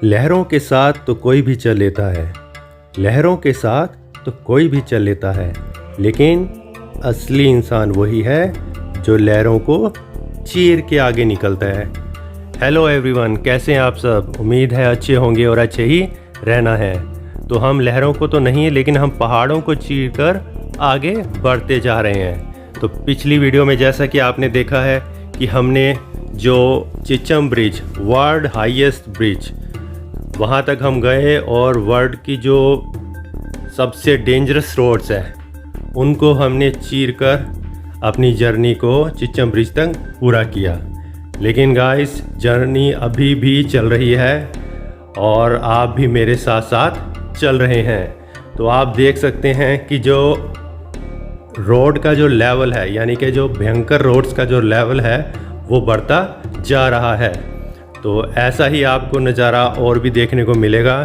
लहरों के साथ तो कोई भी चल लेता है, लहरों के साथ तो कोई भी चल लेता है, लेकिन असली इंसान वही है जो लहरों को चीर के आगे निकलता है। हेलो एवरीवन, कैसे हैं आप सब? उम्मीद है अच्छे होंगे और अच्छे ही रहना है। तो हम लहरों को तो नहीं, लेकिन हम पहाड़ों को चीर कर आगे बढ़ते जा रहे हैं। तो पिछली वीडियो में जैसा कि आपने देखा है कि हमने जो Chicham bridge, world highest bridge, वहाँ तक हम गए और वर्ल्ड की जो सबसे डेंजरस रोड्स है उनको हमने चीर कर अपनी जर्नी को चिचम ब्रिज तक पूरा किया। लेकिन गाइस, जर्नी अभी भी चल रही है और आप भी मेरे साथ साथ चल रहे हैं। तो आप देख सकते हैं कि जो रोड का जो लेवल है, यानी कि जो भयंकर रोड्स का जो लेवल है वो बढ़ता जा रहा है। तो ऐसा ही आपको नज़ारा और भी देखने को मिलेगा,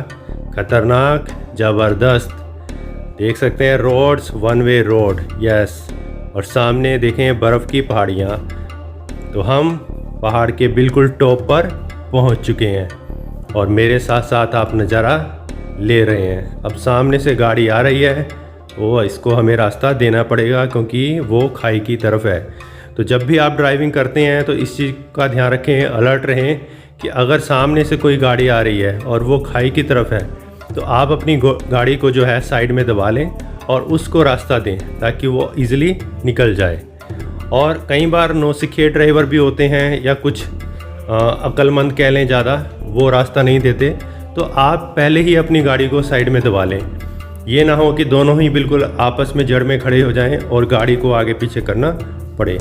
खतरनाक, ज़बरदस्त। देख सकते हैं roads, one way road, yes. और सामने देखें बर्फ़ की पहाड़ियाँ। तो हम पहाड़ के बिल्कुल टॉप पर पहुंच चुके हैं और मेरे साथ साथ आप नज़ारा ले रहे हैं। अब सामने से गाड़ी आ रही है, वो इसको हमें रास्ता देना पड़ेगा क्योंकि वो खाई की तरफ है। तो जब भी आप ड्राइविंग करते हैं तो इस चीज़ का ध्यान रखें, अलर्ट रहें कि अगर सामने से कोई गाड़ी आ रही है और वो खाई की तरफ है तो आप अपनी गाड़ी को जो है साइड में दबा लें और उसको रास्ता दें ताकि वो ईज़िली निकल जाए। और कई बार नौसिखिए ड्राइवर भी होते हैं या कुछ अक्लमंद कह लें ज़्यादा, वो रास्ता नहीं देते। तो आप पहले ही अपनी गाड़ी को साइड में दबा लें। ये ना हो कि दोनों ही बिल्कुल आपस में जड़ में खड़े हो जाएं और गाड़ी को आगे पीछे करना पड़े।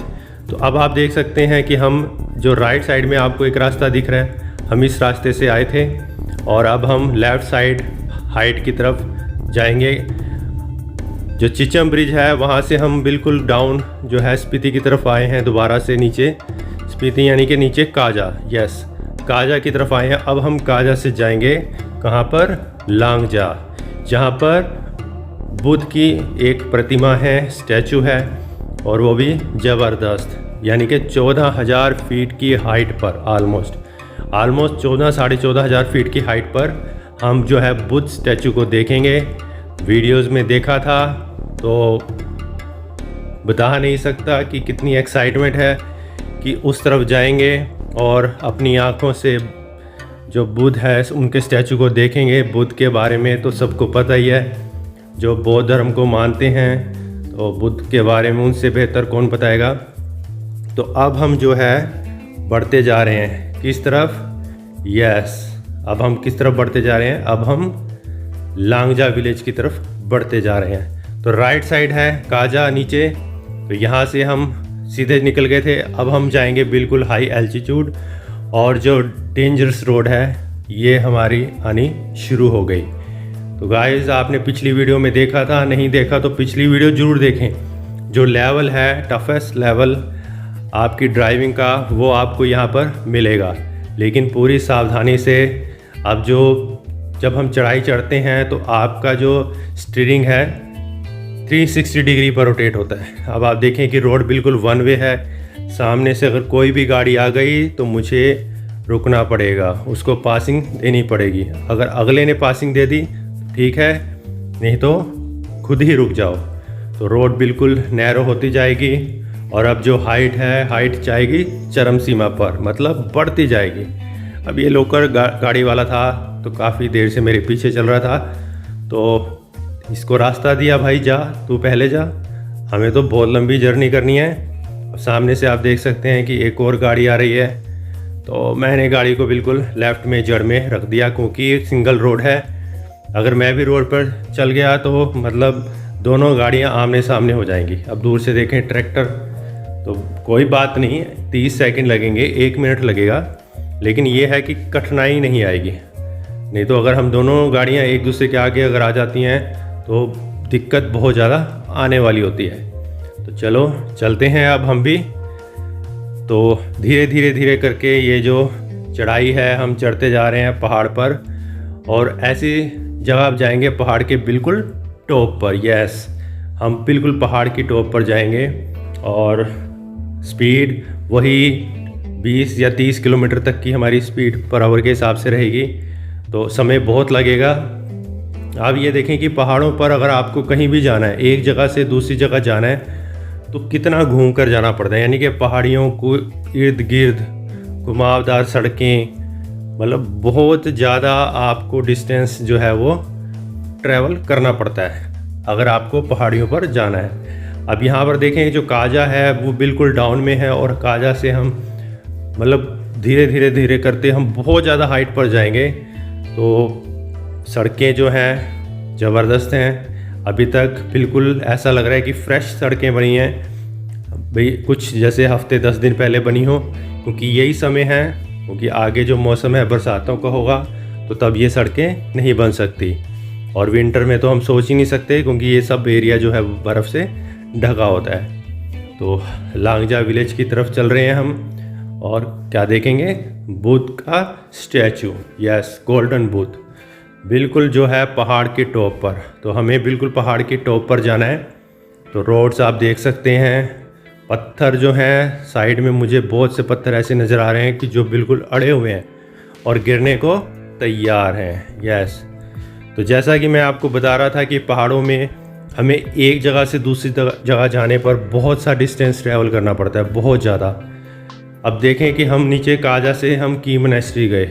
तो अब आप देख सकते हैं कि हम जो राइट साइड में आपको एक रास्ता दिख रहा है, हम इस रास्ते से आए थे और अब हम लेफ़्ट साइड हाइट की तरफ जाएंगे। जो चिचम ब्रिज है वहाँ से हम बिल्कुल डाउन जो है स्पीति की तरफ आए हैं, दोबारा से नीचे स्पीति यानी कि नीचे काजा, यस, काजा की तरफ आए हैं। अब हम काजा से जाएंगे कहाँ पर? लांगजा, जहाँ पर बुद्ध की एक प्रतिमा है, स्टैचू है, और वो भी ज़बरदस्त, यानी कि 14,000 फीट की हाइट पर, ऑलमोस्ट 14 साढ़े 14,000 फीट की हाइट पर हम जो है बुद्ध स्टैचू को देखेंगे। वीडियोस में देखा था तो बता नहीं सकता कि कितनी एक्साइटमेंट है कि उस तरफ जाएंगे और अपनी आँखों से जो बुद्ध है उनके स्टैचू को देखेंगे। बुद्ध के बारे में तो सबको पता ही है, जो बौद्ध धर्म को मानते हैं तो बुद्ध के बारे में उनसे बेहतर कौन बताएगा। तो अब हम जो है बढ़ते जा रहे हैं किस तरफ? यस, अब हम किस तरफ बढ़ते जा रहे हैं? अब हम लांगजा विलेज की तरफ बढ़ते जा रहे हैं। तो राइट साइड है काजा नीचे, तो यहाँ से हम सीधे निकल गए थे। अब हम जाएंगे बिल्कुल हाई एल्टीट्यूड और जो डेंजरस रोड है ये हमारी आनी शुरू हो गई। तो गाइस, आपने पिछली वीडियो में देखा था, नहीं देखा तो पिछली वीडियो ज़रूर देखें। जो लेवल है, टफेस्ट लेवल आपकी ड्राइविंग का, वो आपको यहाँ पर मिलेगा, लेकिन पूरी सावधानी से। अब जब हम चढ़ाई चढ़ते हैं तो आपका जो स्टीयरिंग है 360 डिग्री पर रोटेट होता है। अब आप देखें कि रोड बिल्कुल वन वे है। सामने से अगर कोई भी गाड़ी आ गई तो मुझे रुकना पड़ेगा, उसको पासिंग देनी पड़ेगी। अगर अगले ने पासिंग दे दी ठीक है, नहीं तो खुद ही रुक जाओ। तो रोड बिल्कुल नैरो होती जाएगी और अब जो हाइट है, हाइट जाएगी चरम सीमा पर, मतलब बढ़ती जाएगी। अब ये लोकल गाड़ी वाला था तो काफ़ी देर से मेरे पीछे चल रहा था, तो इसको रास्ता दिया, भाई जा, तू पहले जा, हमें तो बहुत लंबी जर्नी करनी है। अब सामने से आप देख सकते हैं कि एक और गाड़ी आ रही है, तो मैंने गाड़ी को बिल्कुल लेफ़्ट में जड़ में रख दिया क्योंकि सिंगल रोड है। अगर मैं भी रोड पर चल गया तो मतलब दोनों गाड़ियां आमने सामने हो जाएंगी। अब दूर से देखें ट्रैक्टर, तो कोई बात नहीं, 30 सेकंड लगेंगे, 1 मिनट लगेगा, लेकिन ये है कि कठिनाई नहीं आएगी। नहीं तो अगर हम दोनों गाड़ियां एक दूसरे के आगे अगर आ जाती हैं तो दिक्कत बहुत ज़्यादा आने वाली होती है। तो चलो चलते हैं अब हम भी। तो धीरे करके ये जो चढ़ाई है हम चढ़ते जा रहे हैं पहाड़ पर, और ऐसी जगह आप जाएंगे पहाड़ के बिल्कुल टॉप पर। यस, हम बिल्कुल पहाड़ की टॉप पर जाएंगे और स्पीड वही 20 या 30 किलोमीटर तक की हमारी स्पीड पर आवर के हिसाब से रहेगी। तो समय बहुत लगेगा। आप ये देखें कि पहाड़ों पर अगर आपको कहीं भी जाना है, एक जगह से दूसरी जगह जाना है, तो कितना घूम कर जाना पड़ता है। यानी कि पहाड़ियों को इर्द गिर्द घुमावदार सड़कें, मतलब बहुत ज़्यादा आपको डिस्टेंस जो है वो ट्रैवल करना पड़ता है अगर आपको पहाड़ियों पर जाना है। अब यहाँ पर देखें जो काजा है वो बिल्कुल डाउन में है, और काजा से हम मतलब धीरे धीरे करते हम बहुत ज़्यादा हाइट पर जाएंगे। तो सड़कें जो हैं ज़बरदस्त हैं, अभी तक बिल्कुल ऐसा लग रहा है कि फ्रेश सड़कें बनी हैं भाई, कुछ जैसे हफ्ते 10 दिन पहले बनी हो, क्योंकि यही समय है, क्योंकि आगे जो मौसम है बरसातों का होगा तो तब ये सड़कें नहीं बन सकती, और विंटर में तो हम सोच ही नहीं सकते क्योंकि ये सब एरिया जो है बर्फ़ से ढका होता है। तो लांगजा विलेज की तरफ चल रहे हैं हम, और क्या देखेंगे, बुद्ध का स्टैचू, यस गोल्डन बुद्ध, बिल्कुल जो है पहाड़ के टॉप पर। तो हमें बिल्कुल पहाड़ के टॉप पर जाना है। तो रोड्स आप देख सकते हैं, पत्थर जो हैं साइड में, मुझे बहुत से पत्थर ऐसे नज़र आ रहे हैं कि जो बिल्कुल अड़े हुए हैं और गिरने को तैयार हैं, यस। तो जैसा कि मैं आपको बता रहा था कि पहाड़ों में हमें एक जगह से दूसरी जगह जाने पर बहुत सा डिस्टेंस ट्रैवल करना पड़ता है, बहुत ज़्यादा। अब देखें कि हम नीचे काजा से हम की मोनेस्ट्री गए,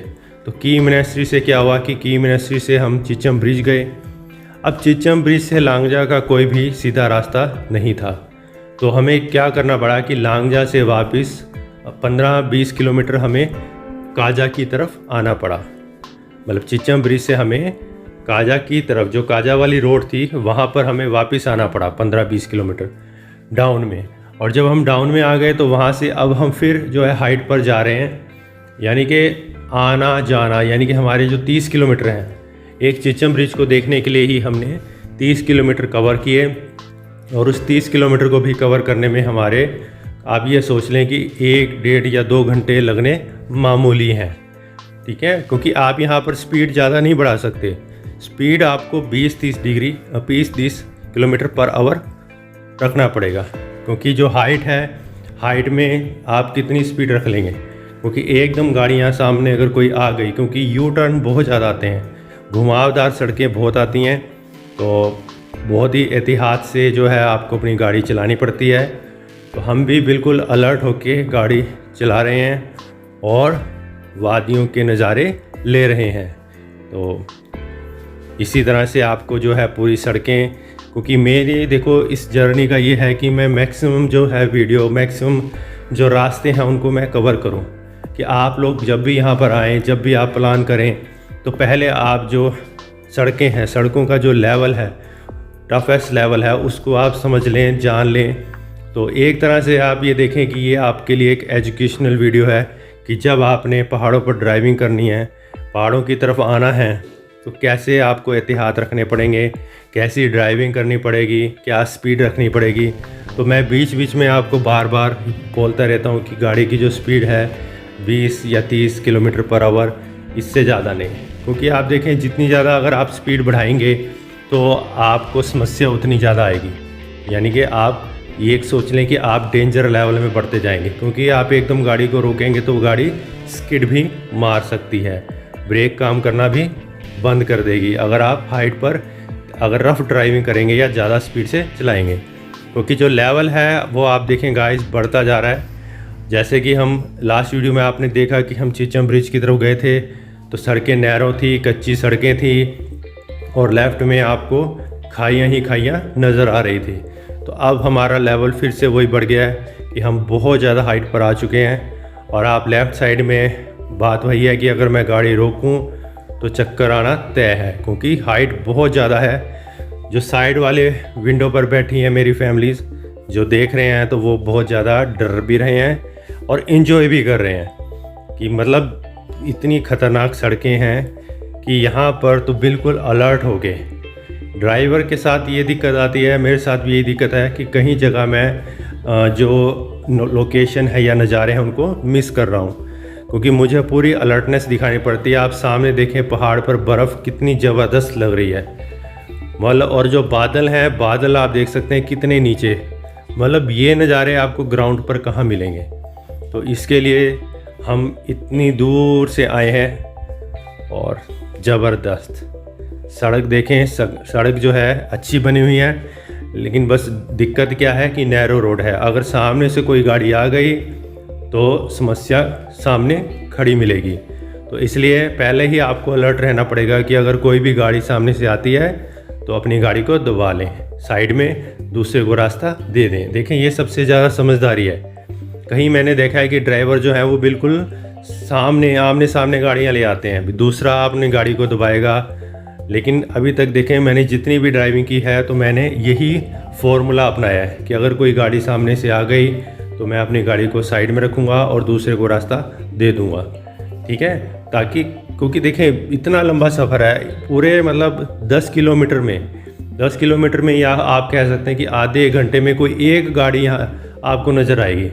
तो की मोनेस्ट्री से क्या हुआ कि की मोनेस्ट्री से हम चिचम ब्रिज गए। अब चिचम ब्रिज से लांगजा का कोई भी सीधा रास्ता नहीं था, तो हमें क्या करना पड़ा कि लांगजा से वापस 15-20 किलोमीटर हमें काजा की तरफ आना पड़ा। मतलब चिचम ब्रिज से हमें काजा की तरफ, जो काजा वाली रोड थी वहाँ पर हमें वापस आना पड़ा 15-20 किलोमीटर डाउन में। और जब हम डाउन में आ गए तो वहाँ से अब हम फिर जो है हाइट पर जा रहे हैं, यानी कि आना जाना, यानी कि हमारे जो 30 किलोमीटर हैं, एक चिचम ब्रिज को देखने के लिए ही हमने 30 किलोमीटर कवर किए, और उस 30 किलोमीटर को भी कवर करने में हमारे, आप ये सोच लें कि 1-1.5 या 2 घंटे लगने मामूली हैं, ठीक है। क्योंकि आप यहाँ पर स्पीड ज़्यादा नहीं बढ़ा सकते, स्पीड आपको 20-30 किलोमीटर पर आवर रखना पड़ेगा, क्योंकि जो हाइट है, हाइट में आप कितनी स्पीड रख लेंगे, क्योंकि एकदम गाड़ियाँ सामने अगर कोई आ गई, क्योंकि यू टर्न बहुत ज़्यादा आते हैं, घुमावदार सड़कें बहुत आती हैं, तो बहुत ही एहतियात से जो है आपको अपनी गाड़ी चलानी पड़ती है। तो हम भी बिल्कुल अलर्ट होके गाड़ी चला रहे हैं और वादियों के नज़ारे ले रहे हैं। तो इसी तरह से आपको जो है पूरी सड़कें, क्योंकि मेरी देखो इस जर्नी का ये है कि मैं मैक्सिमम जो है वीडियो, मैक्सिमम जो रास्ते हैं उनको मैं कवर करूं, कि आप लोग जब भी यहाँ पर आएँ, जब भी आप प्लान करें, तो पहले आप जो सड़कें हैं, सड़कों का जो लेवल है, टफेस्ट लेवल है, उसको आप समझ लें, जान लें। तो एक तरह से आप ये देखें कि ये आपके लिए एक एजुकेशनल वीडियो है कि जब आपने पहाड़ों पर ड्राइविंग करनी है, पहाड़ों की तरफ आना है, तो कैसे आपको एहतियात रखने पड़ेंगे, कैसी ड्राइविंग करनी पड़ेगी, क्या स्पीड रखनी पड़ेगी। तो मैं बीच बीच में आपको बार बार बोलता रहता हूँ कि गाड़ी की जो स्पीड है 20 या 30 किलोमीटर पर आवर, इससे ज़्यादा नहीं, क्योंकि आप देखें जितनी ज़्यादा अगर आप स्पीड बढ़ाएंगे तो आपको समस्या उतनी ज़्यादा आएगी। यानी कि आप ये एक सोच लें कि आप डेंजर लेवल में बढ़ते जाएंगे, क्योंकि आप एकदम गाड़ी को रोकेंगे तो वो गाड़ी स्किड भी मार सकती है, ब्रेक काम करना भी बंद कर देगी अगर आप हाइट पर अगर रफ़ ड्राइविंग करेंगे या ज़्यादा स्पीड से चलाएंगे। क्योंकि जो लेवल है वो आप देखें गाइस बढ़ता जा रहा है। जैसे कि हम लास्ट वीडियो में आपने देखा कि हम चिचम ब्रिज की तरफ गए थे, तो सड़कें नैरो थी, कच्ची सड़कें थी, और लेफ़्ट में आपको खाइयाँ ही खाइयाँ नज़र आ रही थी। तो अब हमारा लेवल फिर से वही बढ़ गया है कि हम बहुत ज़्यादा हाइट पर आ चुके हैं, और आप लेफ़्ट साइड में बात वही है कि अगर मैं गाड़ी रोकूं तो चक्कर आना तय है, क्योंकि हाइट बहुत ज़्यादा है। जो साइड वाले विंडो पर बैठी हैं मेरी फैमिलीज़, जो देख रहे हैं, तो वो बहुत ज़्यादा डर भी रहे हैं और इन्जॉय भी कर रहे हैं कि मतलब इतनी ख़तरनाक सड़कें हैं कि यहाँ पर तो बिल्कुल अलर्ट हो गए। ड्राइवर के साथ ये दिक्कत आती है, मेरे साथ भी यही दिक्कत है कि कहीं जगह मैं जो लोकेशन है या नज़ारे हैं उनको मिस कर रहा हूँ, क्योंकि मुझे पूरी अलर्टनेस दिखानी पड़ती है। आप सामने देखें पहाड़ पर बर्फ़ कितनी ज़बरदस्त लग रही है, मतलब, और जो बादल हैं, बादल आप देख सकते हैं कितने नीचे, मतलब ये नज़ारे आपको ग्राउंड पर कहाँ मिलेंगे। तो इसके लिए हम इतनी दूर से आए हैं, और ज़बरदस्त सड़क देखें। सड़क जो है अच्छी बनी हुई है, लेकिन बस दिक्कत क्या है कि नैरो रोड है। अगर सामने से कोई गाड़ी आ गई तो समस्या सामने खड़ी मिलेगी। तो इसलिए पहले ही आपको अलर्ट रहना पड़ेगा कि अगर कोई भी गाड़ी सामने से आती है तो अपनी गाड़ी को दबा लें, साइड में दूसरे को रास्ता दे दें। देखें, ये सबसे ज़्यादा समझदारी है। कहीं मैंने देखा है कि ड्राइवर जो है वो बिल्कुल आमने सामने गाड़ियाँ ले आते हैं, दूसरा अपनी गाड़ी को दबाएगा। लेकिन अभी तक देखें, मैंने जितनी भी ड्राइविंग की है तो मैंने यही फॉर्मूला अपनाया है कि अगर कोई गाड़ी सामने से आ गई तो मैं अपनी गाड़ी को साइड में रखूँगा और दूसरे को रास्ता दे दूँगा, ठीक है। ताकि क्योंकि देखें इतना लंबा सफ़र है, पूरे मतलब 10 किलोमीटर में या आप कह सकते हैं कि आधे घंटे में कोई एक गाड़ी यहाँ आपको नज़र आएगी।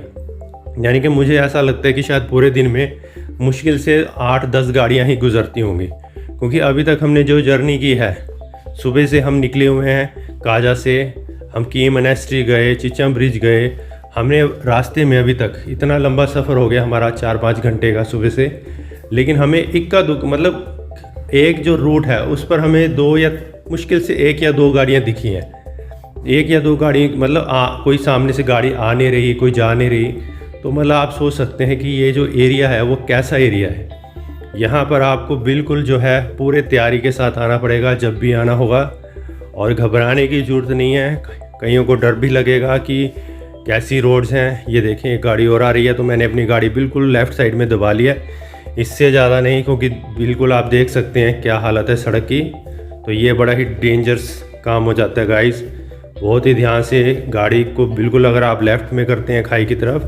यानी कि मुझे ऐसा लगता है कि शायद पूरे दिन में मुश्किल से 8-10 गाड़ियाँ ही गुजरती होंगी, क्योंकि अभी तक हमने जो जर्नी की है, सुबह से हम निकले हुए हैं काजा से, हम की मोनेस्ट्री गए, चिचम ब्रिज गए। हमने रास्ते में अभी तक इतना लंबा सफ़र हो गया हमारा 4-5 घंटे का सुबह से, लेकिन हमें इक्का दुक्का मतलब एक जो रूट है उस पर हमें 2 या मुश्किल से 1 या 2 गाड़ियाँ दिखी हैं। 1 या 2 गाड़ी मतलब कोई सामने से गाड़ी आ नहीं रही, कोई जा नहीं रही। तो मतलब आप सोच सकते हैं कि ये जो एरिया है वो कैसा एरिया है। यहाँ पर आपको बिल्कुल जो है पूरे तैयारी के साथ आना पड़ेगा जब भी आना होगा, और घबराने की ज़रूरत नहीं है। कईयों को डर भी लगेगा कि कैसी रोड्स हैं। ये देखें, एक गाड़ी और आ रही है तो मैंने अपनी गाड़ी बिल्कुल लेफ़्ट साइड में दबा लिया, इससे ज़्यादा नहीं, क्योंकि बिल्कुल आप देख सकते हैं क्या हालत है सड़क की। तो ये बड़ा ही डेंजरस काम हो जाता है गाइस। बहुत ही ध्यान से गाड़ी को बिल्कुल, अगर आप लेफ़्ट में करते हैं खाई की तरफ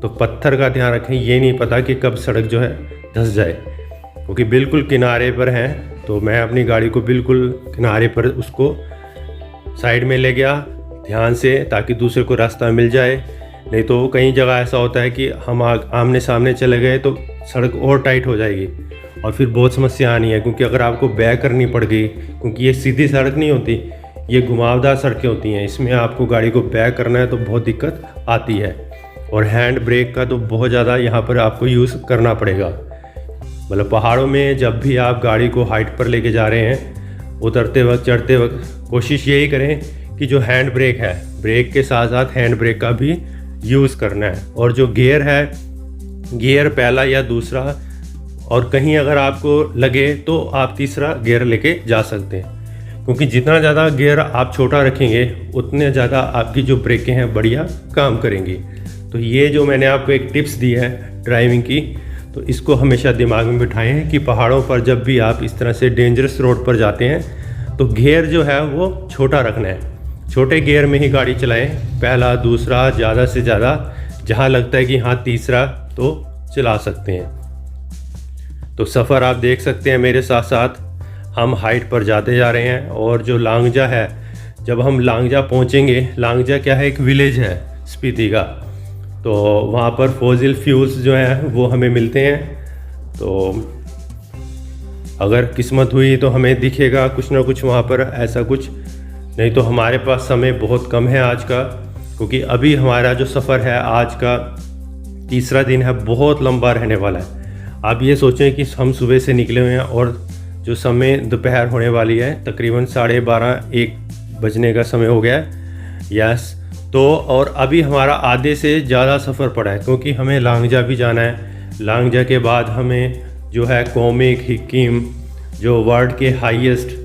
तो पत्थर का ध्यान रखें। ये नहीं पता कि कब सड़क जो है धंस जाए, क्योंकि बिल्कुल किनारे पर हैं। तो मैं अपनी गाड़ी को बिल्कुल किनारे पर उसको साइड में ले गया ध्यान से, ताकि दूसरे को रास्ता मिल जाए। नहीं तो कई जगह ऐसा होता है कि हम आमने सामने चले गए तो सड़क और टाइट हो जाएगी और फिर बहुत समस्या आनी है। क्योंकि अगर आपको बैक करनी पड़ गई, क्योंकि ये सीधी सड़क नहीं होती, ये घुमावदार सड़कें होती हैं, इसमें आपको गाड़ी को बैक करना है तो बहुत दिक्कत आती है। और हैंड ब्रेक का तो बहुत ज़्यादा यहाँ पर आपको यूज़ करना पड़ेगा। मतलब पहाड़ों में जब भी आप गाड़ी को हाइट पर लेके जा रहे हैं, उतरते वक्त चढ़ते वक्त कोशिश यही करें कि जो हैंड ब्रेक है, ब्रेक के साथ साथ हैंड ब्रेक का भी यूज़ करना है। और जो गियर है, गियर पहला या दूसरा, और कहीं अगर आपको लगे तो आप तीसरा गियर लेके जा सकते हैं, क्योंकि जितना ज़्यादा गियर आप छोटा रखेंगे उतने ज़्यादा आपकी जो ब्रेकें हैं बढ़िया काम करेंगी। तो ये जो मैंने आपको एक टिप्स दी है ड्राइविंग की, तो इसको हमेशा दिमाग में बिठाएं कि पहाड़ों पर जब भी आप इस तरह से डेंजरस रोड पर जाते हैं तो गियर जो है वो छोटा रखना है। छोटे गियर में ही गाड़ी चलाएं, पहला दूसरा, ज़्यादा से ज़्यादा, जहाँ लगता है कि हाँ तीसरा तो चला सकते हैं। तो सफ़र आप देख सकते हैं मेरे साथ साथ हम हाइट पर जाते जा रहे हैं। और जो लांगजा है, जब हम लांगजा पहुँचेंगे, लांगजा क्या है, एक विलेज है स्पीति का, तो वहाँ पर फॉसिल फ्यूल्स जो हैं वो हमें मिलते हैं। तो अगर किस्मत हुई तो हमें दिखेगा कुछ ना कुछ वहाँ पर ऐसा कुछ, नहीं तो हमारे पास समय बहुत कम है आज का, क्योंकि अभी हमारा जो सफ़र है आज का तीसरा दिन है, बहुत लंबा रहने वाला है। आप ये सोचें कि हम सुबह से निकले हुए हैं और जो समय दोपहर होने वाली है, तकरीबन 12:30-1 बजने का समय हो गया है। यस, तो और अभी हमारा आधे से ज़्यादा सफ़र पड़ा है, क्योंकि हमें लांगजा भी जाना है। लांगजा के बाद हमें जो है कोमेक हिकीम, जो वर्ल्ड के हाईएस्ट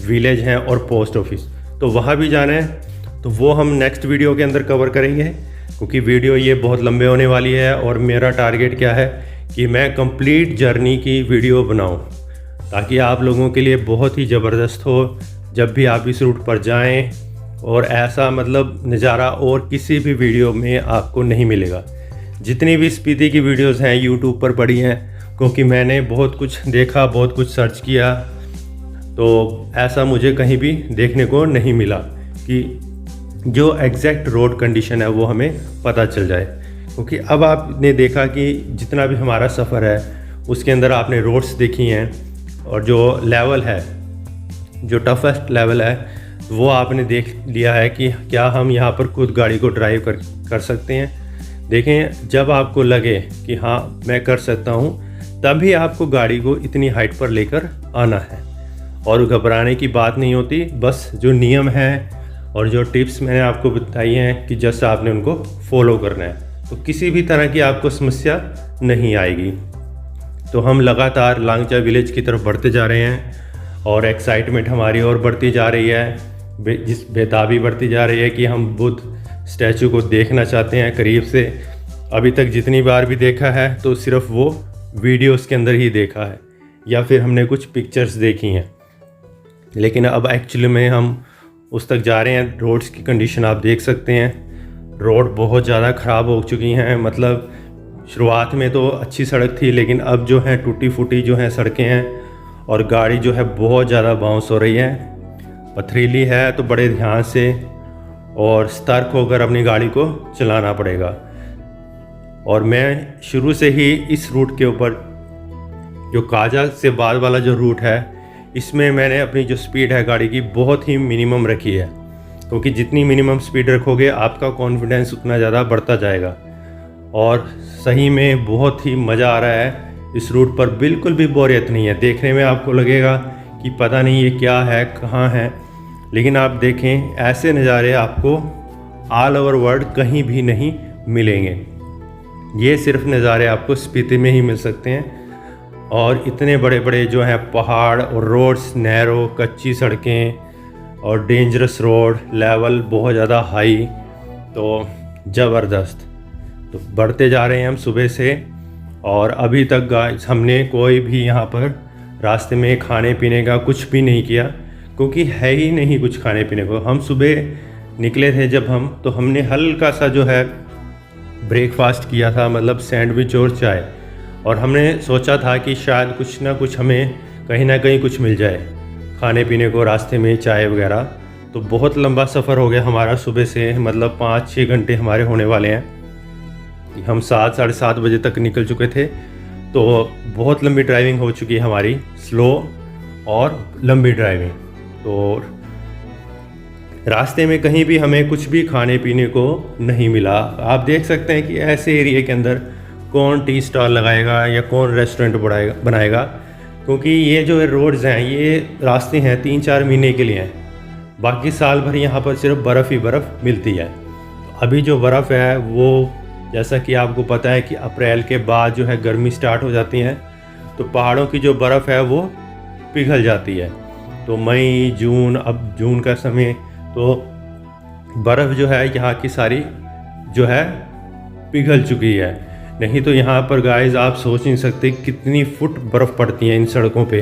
विलेज हैं, और पोस्ट ऑफिस, तो वहाँ भी जाना है। तो वो हम नेक्स्ट वीडियो के अंदर कवर करेंगे, क्योंकि वीडियो ये बहुत लंबे होने वाली है। और मेरा टारगेट क्या है कि मैं कंप्लीट जर्नी की वीडियो बनाऊं, ताकि आप लोगों के लिए बहुत ही ज़बरदस्त हो जब भी आप इस रूट पर जाएं। और ऐसा मतलब नज़ारा और किसी भी वीडियो में आपको नहीं मिलेगा। जितनी भी स्पीति की वीडियोस हैं यूट्यूब पर पड़ी हैं, क्योंकि मैंने बहुत कुछ देखा, बहुत कुछ सर्च किया, तो ऐसा मुझे कहीं भी देखने को नहीं मिला कि जो एग्जैक्ट रोड कंडीशन है वो हमें पता चल जाए। क्योंकि अब आपने देखा कि जितना भी हमारा सफ़र है उसके अंदर आपने रोड्स देखी हैं, और जो लेवल है, जो टफेस्ट लेवल है, वो आपने देख लिया है कि क्या हम यहाँ पर खुद गाड़ी को ड्राइव कर सकते हैं। देखें, जब आपको लगे कि हाँ मैं कर सकता हूँ, तभी आपको गाड़ी को इतनी हाइट पर लेकर आना है। और घबराने की बात नहीं होती, बस जो नियम है और जो टिप्स मैंने आपको बताई हैं कि जस्ट आपने उनको फॉलो करना है, तो किसी भी तरह की आपको समस्या नहीं आएगी। तो हम लगातार लांगचा विलेज की तरफ बढ़ते जा रहे हैं और एक्साइटमेंट हमारी और बढ़ती जा रही है, जिस बेताबी बढ़ती जा रही है कि हम बुद्ध स्टैचू को देखना चाहते हैं करीब से। अभी तक जितनी बार भी देखा है तो सिर्फ वो वीडियोस के अंदर ही देखा है या फिर हमने कुछ पिक्चर्स देखी हैं, लेकिन अब एक्चुअली में हम उस तक जा रहे हैं। रोड्स की कंडीशन आप देख सकते हैं, रोड बहुत ज़्यादा ख़राब हो चुकी हैं। मतलब शुरुआत में तो अच्छी सड़क थी, लेकिन अब जो है टूटी फूटी जो है सड़कें हैं और गाड़ी जो है बहुत ज़्यादा बाउंस हो रही है, पथरीली है। तो बड़े ध्यान से और सतर्क होकर अपनी गाड़ी को चलाना पड़ेगा। और मैं शुरू से ही इस रूट के ऊपर, जो काजा से बाद वाला जो रूट है, इसमें मैंने अपनी जो स्पीड है गाड़ी की बहुत ही मिनिमम रखी है, क्योंकि जितनी मिनिमम स्पीड रखोगे आपका कॉन्फिडेंस उतना ज़्यादा बढ़ता जाएगा। और सही में बहुत ही मज़ा आ रहा है इस रूट पर, बिल्कुल भी बोरियत नहीं है। देखने में आपको लगेगा कि पता नहीं ये क्या है, कहाँ है, लेकिन आप देखें ऐसे नज़ारे आपको ऑल ओवर वर्ल्ड कहीं भी नहीं मिलेंगे। ये सिर्फ नज़ारे आपको स्पीति में ही मिल सकते हैं। और इतने बड़े बड़े जो हैं पहाड़ और रोड्स, नैरो कच्ची सड़कें और डेंजरस रोड, लेवल बहुत ज़्यादा हाई, तो ज़बरदस्त। तो बढ़ते जा रहे हैं हम सुबह से, और अभी तक गाइस हमने कोई भी यहाँ पर रास्ते में खाने पीने का कुछ भी नहीं किया, क्योंकि है ही नहीं कुछ खाने पीने को। हम सुबह निकले थे जब हम, तो हमने हल्का सा जो है ब्रेकफास्ट किया था, मतलब सैंडविच और चाय। और हमने सोचा था कि शायद कुछ ना कुछ हमें कहीं ना कहीं कुछ मिल जाए खाने पीने को रास्ते में, चाय वगैरह। तो बहुत लंबा सफ़र हो गया हमारा सुबह से, मतलब 5-6 घंटे हमारे होने वाले हैं। हम 7 साढ़े 7 बजे तक निकल चुके थे, तो बहुत लंबी ड्राइविंग हो चुकी है हमारी, स्लो और लंबी ड्राइविंग। तो रास्ते में कहीं भी हमें कुछ भी खाने पीने को नहीं मिला। आप देख सकते हैं कि ऐसे एरिया के अंदर कौन टी स्टॉल लगाएगा या कौन रेस्टोरेंट बनाएगा, क्योंकि ये जो रोड्स हैं, ये रास्ते हैं 3-4 महीने के लिए हैं, बाकी साल भर यहाँ पर सिर्फ बर्फ़ ही बर्फ़ मिलती है। तो अभी जो बर्फ़ है वो, जैसा कि आपको पता है कि अप्रैल के बाद जो है गर्मी स्टार्ट हो जाती है, तो पहाड़ों की जो बर्फ़ है वो पिघल जाती है। तो मई जून, अब जून का समय, तो बर्फ़ जो है यहाँ की सारी जो है पिघल चुकी है। नहीं तो यहाँ पर गाइस आप सोच नहीं सकते कितनी फुट बर्फ़ पड़ती है इन सड़कों पे।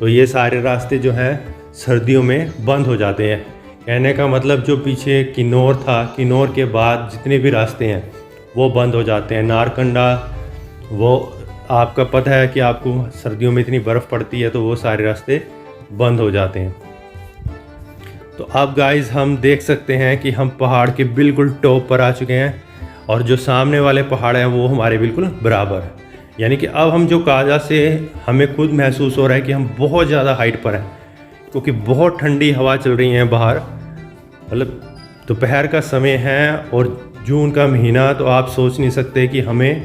तो ये सारे रास्ते जो हैं सर्दियों में बंद हो जाते हैं। कहने का मतलब जो पीछे किन्नौर था, किन्नौर के बाद जितने भी रास्ते हैं वो बंद हो जाते हैं। नारकंडा, वो आपका पता है कि आपको सर्दियों में इतनी बर्फ़ पड़ती है, तो वो सारे रास्ते बंद हो जाते हैं। तो अब गाइस हम देख सकते हैं कि हम पहाड़ के बिल्कुल टॉप पर आ चुके हैं, और जो सामने वाले पहाड़ हैं वो हमारे बिल्कुल बराबर। यानी कि अब हम जो काजा से, हमें खुद महसूस हो रहा है कि हम बहुत ज़्यादा हाइट पर हैं, क्योंकि बहुत ठंडी हवा चल रही है बाहर। मतलब दोपहर का समय है और जून का महीना, तो आप सोच नहीं सकते कि हमें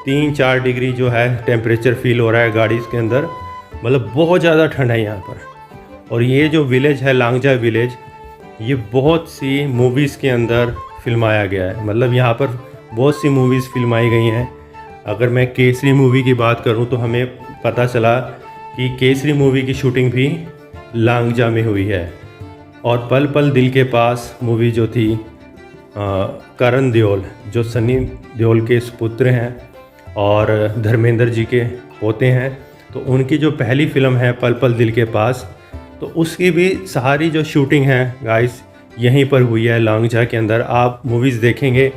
3-4 डिग्री जो है टेम्परेचर फील हो रहा है गाड़ी के अंदर। मतलब बहुत ज़्यादा ठंड है यहाँ पर। और ये जो विलेज है लांगचा विलेज, ये बहुत सी मूवीज़ के अंदर फिल्माया गया है। मतलब यहाँ पर बहुत सी मूवीज़ फिल्माई गई हैं। अगर मैं केसरी मूवी की बात करूँ तो हमें पता चला कि केसरी मूवी की शूटिंग भी लांगचा में हुई है। और पल पल दिल के पास मूवी जो थी, करण देओल जो सनी देओल के सुपुत्र हैं और धर्मेंद्र जी के होते हैं, तो उनकी जो पहली फ़िल्म है पल पल दिल के पास, तो उसकी भी सारी जो शूटिंग है गाइस यहीं पर हुई है लांगचा के अंदर। आप मूवीज़ देखेंगे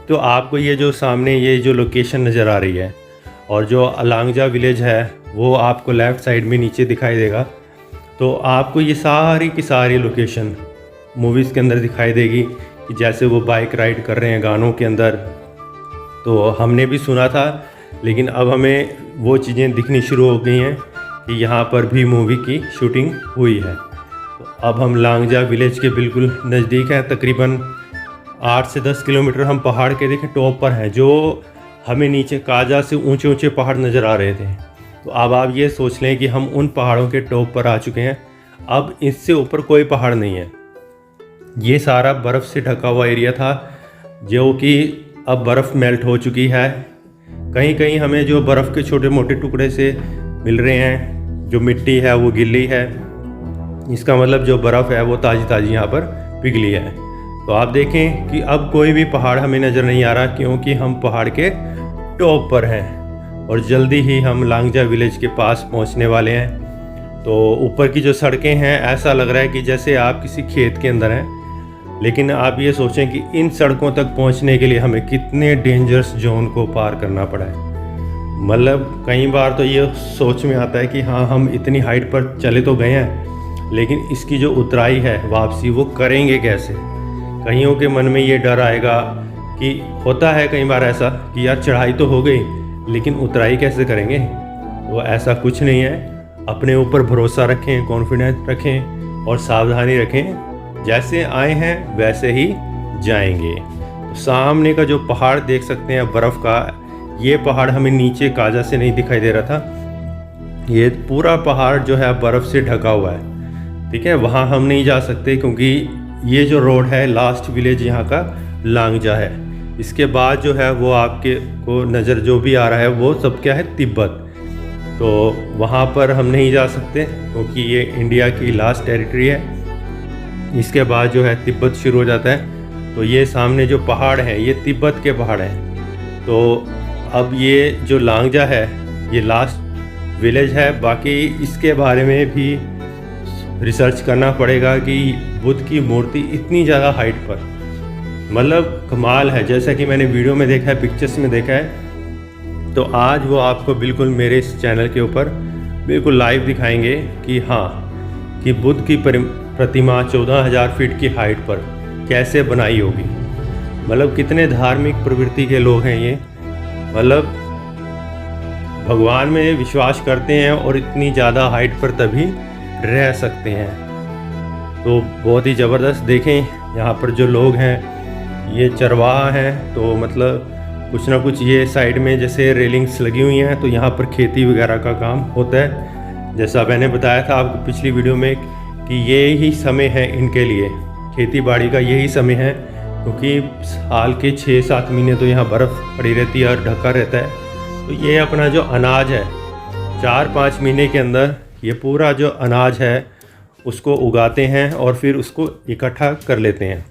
तो आपको ये जो सामने ये जो लोकेशन नज़र आ रही है, और जो लांगचा विलेज है वो आपको लेफ़्ट साइड में नीचे दिखाई देगा। तो आपको ये सारी की सारी लोकेशन मूवीज़ के अंदर दिखाई देगी, कि जैसे वो बाइक राइड कर रहे हैं गानों के अंदर। तो हमने भी सुना था, लेकिन अब हमें वो चीज़ें दिखनी शुरू हो गई हैं कि यहाँ पर भी मूवी की शूटिंग हुई है। तो अब हम लांगचा विलेज के बिल्कुल नज़दीक हैं, तकरीबन 8 से 10 किलोमीटर हम पहाड़ के देखें टॉप पर हैं। जो हमें नीचे काजा से ऊंचे ऊंचे पहाड़ नज़र आ रहे थे। तो अब आप ये सोच लें कि हम उन पहाड़ों के टॉप पर आ चुके हैं। अब इससे ऊपर कोई पहाड़ नहीं है। ये सारा बर्फ़ से ढका हुआ एरिया था जो कि अब बर्फ़ मेल्ट हो चुकी है। कहीं कहीं हमें जो बर्फ़ के छोटे मोटे टुकड़े से मिल रहे हैं, जो मिट्टी है वो गिल्ली है, इसका मतलब जो बर्फ़ है वो ताज़ी ताज़ी यहाँ पर पिघली है। तो आप देखें कि अब कोई भी पहाड़ हमें नज़र नहीं आ रहा, क्योंकि हम पहाड़ के टॉप पर हैं और जल्दी ही हम लांगजा विलेज के पास पहुँचने वाले हैं। तो ऊपर की जो सड़कें हैं, ऐसा लग रहा है कि जैसे आप किसी खेत के अंदर हैं। लेकिन आप ये सोचें कि इन सड़कों तक पहुंचने के लिए हमें कितने डेंजरस जोन को पार करना पड़ा है। मतलब कई बार तो ये सोच में आता है कि हाँ, हम इतनी हाइट पर चले तो गए हैं, लेकिन इसकी जो उतराई है वापसी, वो करेंगे कैसे। कईयों के मन में ये डर आएगा कि होता है कई बार ऐसा कि यार चढ़ाई तो हो गई, लेकिन उतराई कैसे करेंगे। तो ऐसा कुछ नहीं है। अपने ऊपर भरोसा रखें, कॉन्फिडेंस रखें और सावधानी रखें। जैसे आए हैं वैसे ही जाएंगे। तो सामने का जो पहाड़ देख सकते हैं बर्फ़ का, ये पहाड़ हमें नीचे काजा से नहीं दिखाई दे रहा था। ये पूरा पहाड़ जो है बर्फ़ से ढका हुआ है। ठीक है, वहाँ हम नहीं जा सकते क्योंकि ये जो रोड है, लास्ट विलेज यहाँ का लांगजा है। इसके बाद जो है वो आपके को नज़र जो भी आ रहा है वो सब क्या है, तिब्बत। तो वहाँ पर हम नहीं जा सकते क्योंकि ये इंडिया की लास्ट टेरिटरी है। इसके बाद जो है तिब्बत शुरू हो जाता है। तो ये सामने जो पहाड़ हैं ये तिब्बत के पहाड़ हैं। तो अब ये जो लांगजा है ये लास्ट विलेज है। बाकी इसके बारे में भी रिसर्च करना पड़ेगा कि बुद्ध की मूर्ति इतनी ज़्यादा हाइट पर, मतलब कमाल है। जैसा कि मैंने वीडियो में देखा है, पिक्चर्स में देखा है, तो आज वो आपको बिल्कुल मेरे इस चैनल के ऊपर बिल्कुल लाइव दिखाएंगे कि हाँ, कि बुद्ध की प्रतिमा 14,000 फीट की हाइट पर कैसे बनाई होगी। मतलब कितने धार्मिक प्रवृत्ति के लोग हैं ये, मतलब भगवान में विश्वास करते हैं और इतनी ज़्यादा हाइट पर तभी रह सकते हैं। तो बहुत ही ज़बरदस्त। देखें यहाँ पर जो लोग हैं ये चरवाहा हैं। तो मतलब कुछ ना कुछ ये साइड में जैसे रेलिंग्स लगी हुई हैं, तो यहाँ पर खेती वगैरह का काम होता है। जैसा मैंने बताया था आपको पिछली वीडियो में कि ये ही समय है इनके लिए, खेती बाड़ी का यही समय है, क्योंकि साल के 6-7 महीने तो यहाँ बर्फ़ पड़ी रहती है और ढका रहता है। तो ये अपना जो अनाज है 4-5 महीने के अंदर ये पूरा जो अनाज है उसको उगाते हैं और फिर उसको इकट्ठा कर लेते हैं।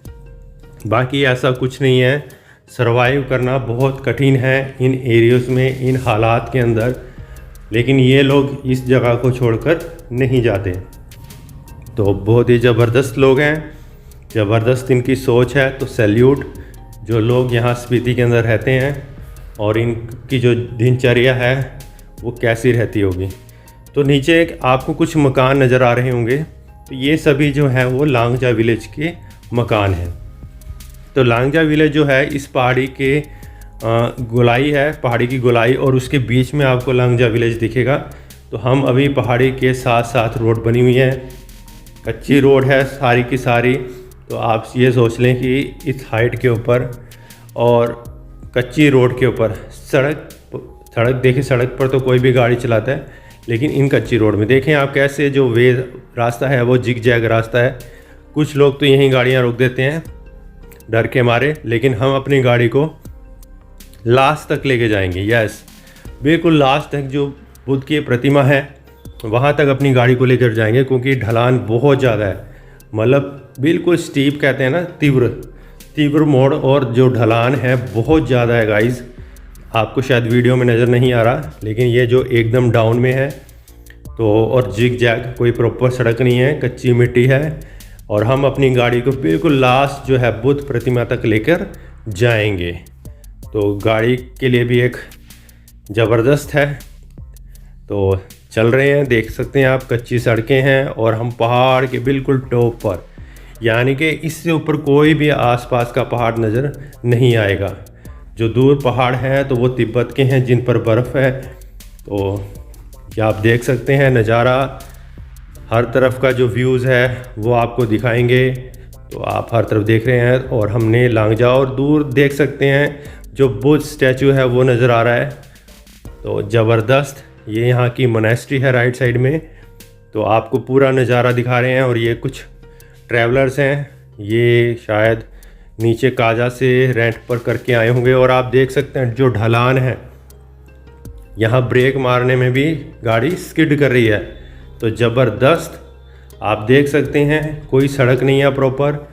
बाकी ऐसा कुछ नहीं है। सर्वाइव करना बहुत कठिन है इन एरियाज़ में, इन हालात के अंदर। लेकिन ये लोग इस जगह को छोड़कर नहीं जाते। तो बहुत ही ज़बरदस्त लोग हैं, ज़बरदस्त इनकी सोच है। तो सैल्यूट जो लोग यहाँ स्पीति के अंदर रहते हैं और इनकी जो दिनचर्या है वो कैसी रहती होगी। तो नीचे आपको कुछ मकान नज़र आ रहे होंगे, तो ये सभी जो है वो लांगजा विलेज के मकान हैं। तो लांगजा विलेज जो है इस पहाड़ी के गोलाई है, पहाड़ी की गोलाई, और उसके बीच में आपको लांगजा विलेज दिखेगा। तो हम अभी पहाड़ी के साथ साथ रोड बनी हुई है, कच्ची रोड है सारी की सारी। तो आप ये सोच लें कि इस हाइट के ऊपर और कच्ची रोड के ऊपर सड़क देखिए, सड़क पर तो कोई भी गाड़ी चलाता है, लेकिन इन कच्ची रोड में देखें आप कैसे जो वे रास्ता है वो जिग जैग रास्ता है। कुछ लोग तो यहीं गाड़ियाँ रोक देते हैं डर के मारे, लेकिन हम अपनी गाड़ी को लास्ट तक लेके जाएंगे। यस, बिल्कुल लास्ट तक जो बुद्ध की प्रतिमा है वहाँ तक अपनी गाड़ी को लेकर जाएंगे, क्योंकि ढलान बहुत ज़्यादा है। मतलब बिल्कुल स्टीप कहते हैं ना, तीव्र मोड़, और जो ढलान है बहुत ज़्यादा है गाइस। आपको शायद वीडियो में नज़र नहीं आ रहा, लेकिन ये जो एकदम डाउन में है। तो और जिग जैग, कोई प्रॉपर सड़क नहीं है, कच्ची मिट्टी है। और हम अपनी गाड़ी को बिल्कुल लास्ट जो है बुद्ध प्रतिमा तक लेकर जाएंगे। तो गाड़ी के लिए भी एक ज़बरदस्त है। तो चल रहे हैं, देख सकते हैं आप, कच्ची सड़कें हैं और हम पहाड़ के बिल्कुल टॉप पर, यानी कि इससे ऊपर कोई भी आसपास का पहाड़ नज़र नहीं आएगा। जो दूर पहाड़ हैं तो वो तिब्बत के हैं जिन पर बर्फ़ है। तो ये आप देख सकते हैं नज़ारा, हर तरफ का जो व्यूज़ है वो आपको दिखाएंगे। तो आप हर तरफ देख रहे हैं, और हमने लांगजा और दूर देख सकते हैं जो बुद्ध स्टैचू है वो नज़र आ रहा है। तो ज़बरदस्त, ये यहाँ की मोनेस्ट्री है राइट साइड में। तो आपको पूरा नज़ारा दिखा रहे हैं। और ये कुछ ट्रैवलर्स हैं, ये शायद नीचे काजा से रेंट पर करके आए होंगे। और आप देख सकते हैं जो ढलान है, यहाँ ब्रेक मारने में भी गाड़ी स्किड कर रही है। तो ज़बरदस्त आप देख सकते हैं, कोई सड़क नहीं है, प्रॉपर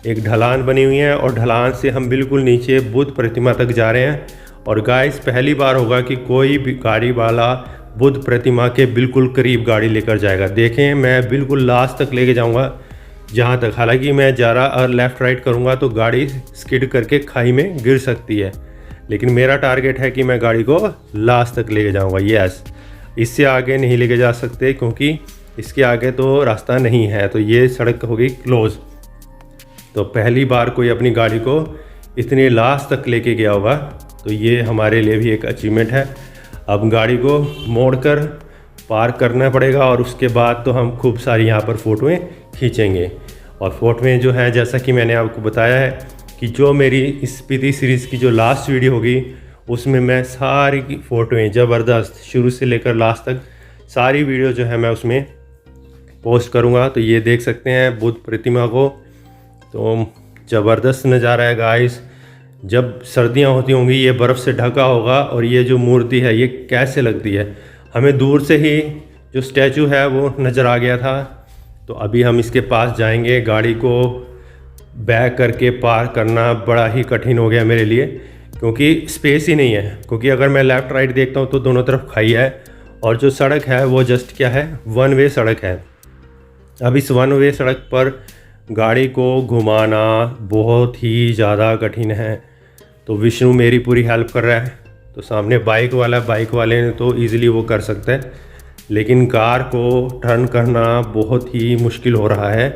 एक ढलान बनी हुई है। और ढलान से हम बिल्कुल नीचे बुद्ध प्रतिमा तक जा रहे हैं। और गाइस पहली बार होगा कि कोई भी गाड़ी वाला बुद्ध प्रतिमा के बिल्कुल करीब गाड़ी लेकर जाएगा। देखें, मैं बिल्कुल लास्ट तक लेके जाऊंगा जहां तक, हालांकि मैं ज़रा और लेफ़्ट राइट करूंगा तो गाड़ी स्किड करके खाई में गिर सकती है, लेकिन मेरा टारगेट है कि मैं गाड़ी को लास्ट तक लेके जाऊंगा। यस, इससे आगे नहीं लेके जा सकते क्योंकि इसके आगे तो रास्ता नहीं है। तो ये सड़क होगी क्लोज़। तो पहली बार कोई अपनी गाड़ी को इतने लास्ट तक लेके गया होगा, तो ये हमारे लिए भी एक अचीवमेंट है। अब गाड़ी को मोड़कर पार्क करना पड़ेगा और उसके बाद तो हम खूब सारी यहाँ पर फ़ोटोएं खींचेंगे। और फ़ोटोएं जो हैं, जैसा कि मैंने आपको बताया है कि जो मेरी स्पीति सीरीज़ की जो लास्ट वीडियो होगी उसमें मैं सारी की फ़ोटोएं ज़बरदस्त शुरू से लेकर लास्ट तक सारी वीडियो जो है मैं उसमें पोस्ट करूँगा। तो ये देख सकते हैं बुद्ध प्रतिमा को, तो ज़बरदस्त नज़ारा है गाइस। जब सर्दियां होती होंगी ये बर्फ़ से ढका होगा और ये जो मूर्ति है ये कैसे लगती है। हमें दूर से ही जो स्टैचू है वो नज़र आ गया था। तो अभी हम इसके पास जाएंगे। गाड़ी को बैक करके पार्क करना बड़ा ही कठिन हो गया मेरे लिए, क्योंकि स्पेस ही नहीं है। क्योंकि अगर मैं लेफ़्ट राइट देखता हूँ तो दोनों तरफ खाई है और जो सड़क है वो जस्ट क्या है, वन वे सड़क है। अब इस वन वे सड़क पर गाड़ी को घुमाना बहुत ही ज़्यादा कठिन है। तो विष्णु मेरी पूरी हेल्प कर रहा है। तो सामने बाइक वाले ने तो ईज़िली वो कर सकता है, लेकिन कार को टर्न करना बहुत ही मुश्किल हो रहा है,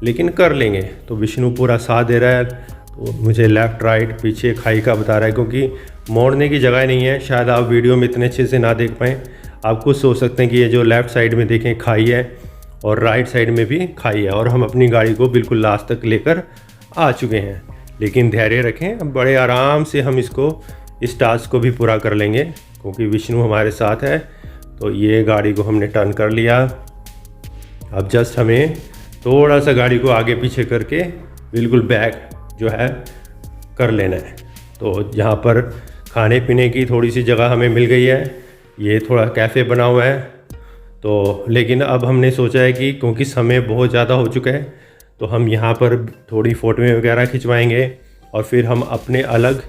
लेकिन कर लेंगे। तो विष्णु पूरा साथ दे रहा है। तो मुझे लेफ़्ट राइट पीछे खाई का बता रहा है, क्योंकि मोड़ने की जगह नहीं है। शायद आप वीडियो में इतने अच्छे से ना देख पाएँ। आप खुद सोच सकते हैं कि ये जो लेफ़्ट साइड में देखें खाई है और राइट साइड में भी खाई है। और हम अपनी गाड़ी को बिल्कुल लास्ट तक लेकर आ चुके हैं। लेकिन धैर्य रखें, बड़े आराम से हम इस टास्क को भी पूरा कर लेंगे, क्योंकि विष्णु हमारे साथ है। तो ये गाड़ी को हमने टर्न कर लिया। अब जस्ट हमें थोड़ा सा गाड़ी को आगे पीछे करके बिल्कुल बैक जो है कर लेना है। तो यहाँ पर खाने पीने की थोड़ी सी जगह हमें मिल गई है। ये थोड़ा कैफ़े बना हुआ है। तो लेकिन अब हमने सोचा है कि क्योंकि समय बहुत ज़्यादा हो चुका है, तो हम यहाँ पर थोड़ी फ़ोटोएं वगैरह खिंचवाएंगे और फिर हम अपने अलग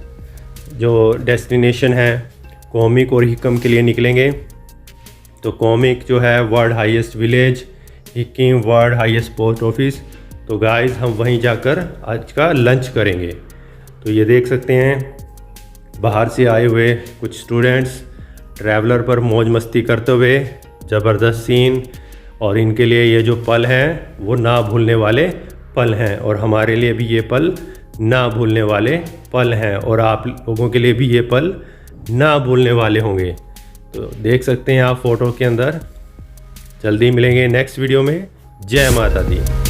जो डेस्टिनेशन है कोमिक और हिकम के लिए निकलेंगे। तो कोमिक जो है world highest village, Hikkim world highest post office. तो गाइस हम वहीं जाकर आज का लंच करेंगे। तो ये देख सकते हैं बाहर से आए हुए कुछ स्टूडेंट्स ट्रैवलर पर मौज मस्ती करते हुए, ज़बरदस्त सीन। और इनके लिए ये जो पल हैं वो ना भूलने वाले पल हैं, और हमारे लिए भी ये पल ना भूलने वाले पल हैं, और आप लोगों के लिए भी ये पल ना भूलने वाले होंगे। तो देख सकते हैं आप फ़ोटो के अंदर। जल्दी मिलेंगे नेक्स्ट वीडियो में। जय माता दी।